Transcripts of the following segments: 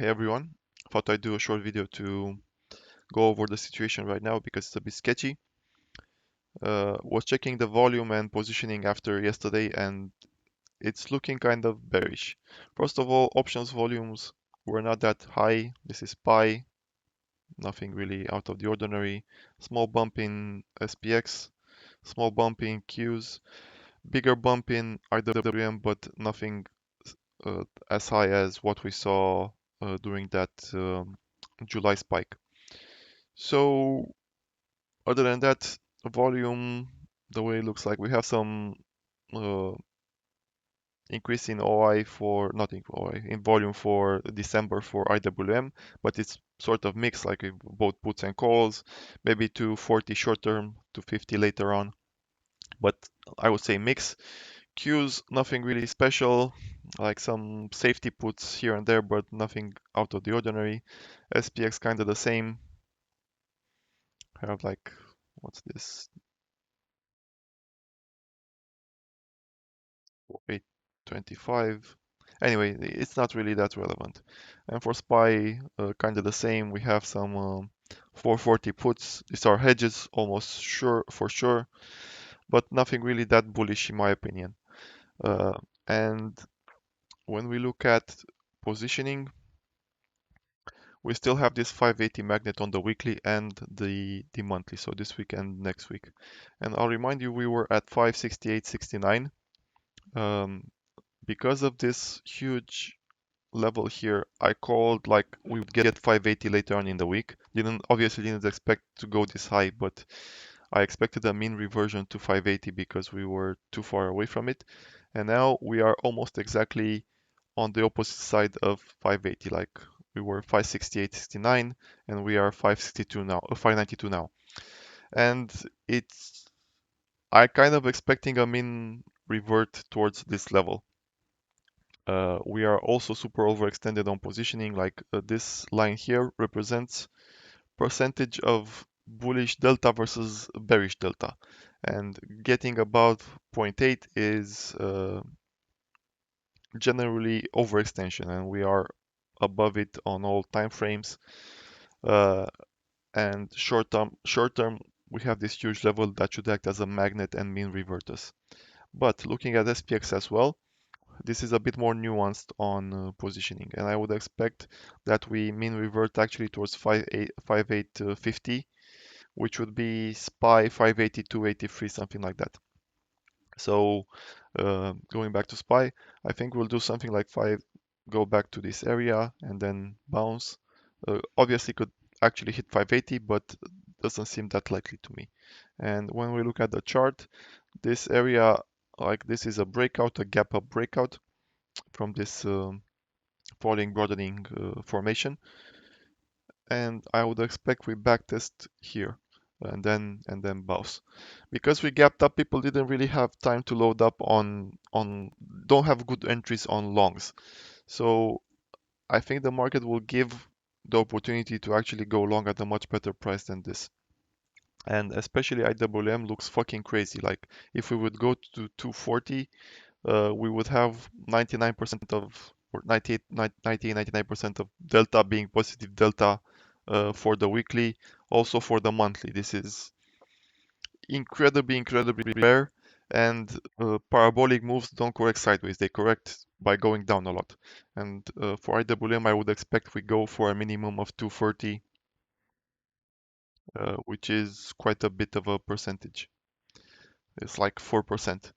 Hey everyone, thought I'd do a short video to go over the situation right now because it's a bit sketchy. Was checking the volume and positioning after yesterday and it's looking kind of bearish. First of all, options volumes were not that high. This is SPY, nothing really out of the ordinary. Small bump in SPX, small bump in Qs, bigger bump in IWM, but nothing as high as what we saw during that July spike. So other than that, volume, the way it looks like we have some uh, increase in OI for, not in OI, in volume for December for IWM, but it's sort of mixed, like both puts and calls, maybe to 40 short term, to 50 later on, but I would say mix. Qs, nothing really special, like some safety puts here and there, but nothing out of the ordinary. SPX kind of the same. Have like, what's this? 825. Anyway, it's not really that relevant. And for SPY, kind of the same. We have some 440 puts. These are hedges, almost sure for sure, but nothing really that bullish in my opinion. And when we look at positioning, we still have this 580 magnet on the weekly and the monthly, so this week and next week. And I'll remind you, we were at 568.69. Um, because of this huge level here, I called like we would get 580 later on in the week. Obviously didn't expect to go this high, but I expected a mean reversion to 580 because we were too far away from it. And now we are almost exactly on the opposite side of 580. Like we were 568.69 and we are 562 now, 592 now. And it's I kind of expecting a mean revert towards this level. We are also super overextended on positioning, like this line here represents percentage of bullish delta versus bearish delta. And getting above 0.8 is generally overextension, and we are above it on all time frames. Uh, and short term, we have this huge level that should act as a magnet and mean revert us. But looking at SPX as well, this is a bit more nuanced on positioning, and I would expect that we mean revert actually towards 5850, which would be SPY 582.83, something like that. So going back to SPY, I think we'll do something like go back to this area and then bounce. Obviously could actually hit 580, but doesn't seem that likely to me. And when we look at the chart, this area, like this is a breakout, a gap up breakout from this falling broadening formation, and I would expect we backtest here and then bounce. Because we gapped up, people didn't really have time to load up on don't have good entries on longs. So I think the market will give the opportunity to actually go long at a much better price than this. And especially IWM looks fucking crazy. Like if we would go to 240, we would have 99% of, or 98, 99% of delta being positive delta for the weekly, also for the monthly. This is incredibly rare, and parabolic moves don't correct sideways. They correct by going down a lot. And for IWM, I would expect we go for a minimum of 230, which is quite a bit of a percentage. It's like 4%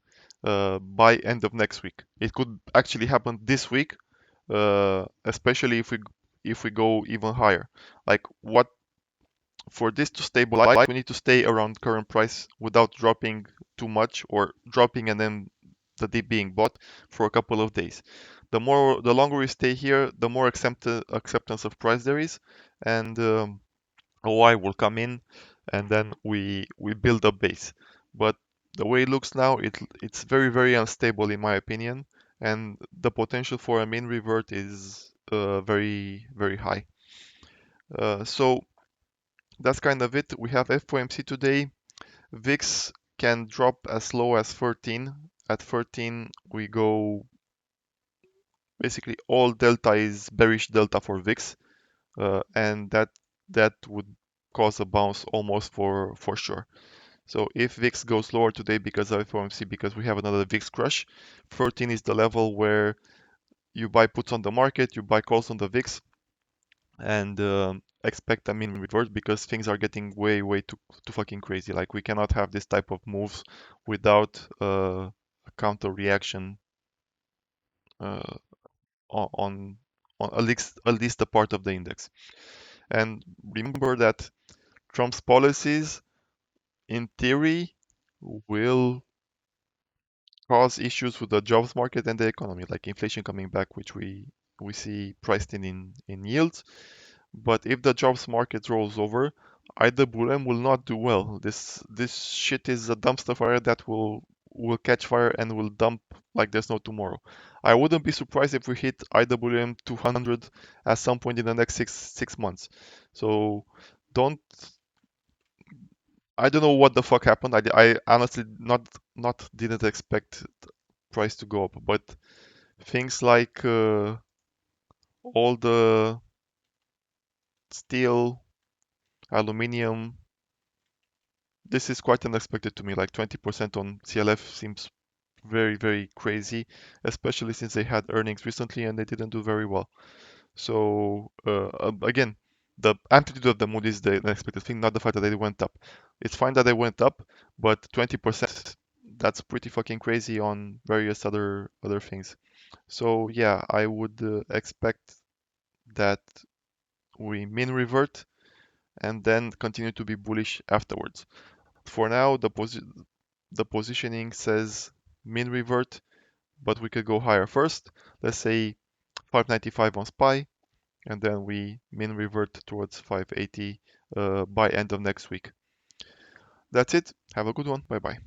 by end of next week. It could actually happen this week, especially if we go even higher. Like what for this to stabilize, we need to stay around current price without dropping too much or dropping and then the dip being bought for a couple of days. The longer we stay here, the more acceptance of price there is, and OI will come in, and then we build a base. But the way it looks now, it's very unstable in my opinion, and the potential for a mean revert is very high. So that's kind of it. We have FOMC today. VIX can drop as low as 13. At 13, we go basically all delta is bearish delta for VIX, and that would cause a bounce almost for sure. So if VIX goes lower today because of FOMC, because we have another VIX crush, 13 is the level where you buy puts on the market, you buy calls on the VIX, and expect a mean revert because things are getting way too fucking crazy. Like we cannot have this type of moves without a counter reaction uh, on at least a part of the index. And remember that Trump's policies, in theory, will cause issues with the jobs market and the economy, like inflation coming back, which we see priced in yields. But if the jobs market rolls over, IWM will not do well. This shit is a dumpster fire that will catch fire and will dump like there's no tomorrow. I wouldn't be surprised if we hit IWM 200 at some point in the next six months. So don't I don't know what the fuck happened. I honestly not didn't expect price to go up, but things like all the steel, aluminium, this is quite unexpected to me. Like 20% on CLF seems very crazy, especially since they had earnings recently and they didn't do very well. So again, the amplitude of the move is the unexpected thing, not the fact that they went up. It's fine that they went up, but 20%, that's pretty fucking crazy on various other things. So yeah, I would expect that we mean revert and then continue to be bullish afterwards. For now, the positioning says mean revert, but we could go higher first. Let's say 595 on SPY, and then we mean revert towards 580 by end of next week. That's it. Have a good one. Bye bye.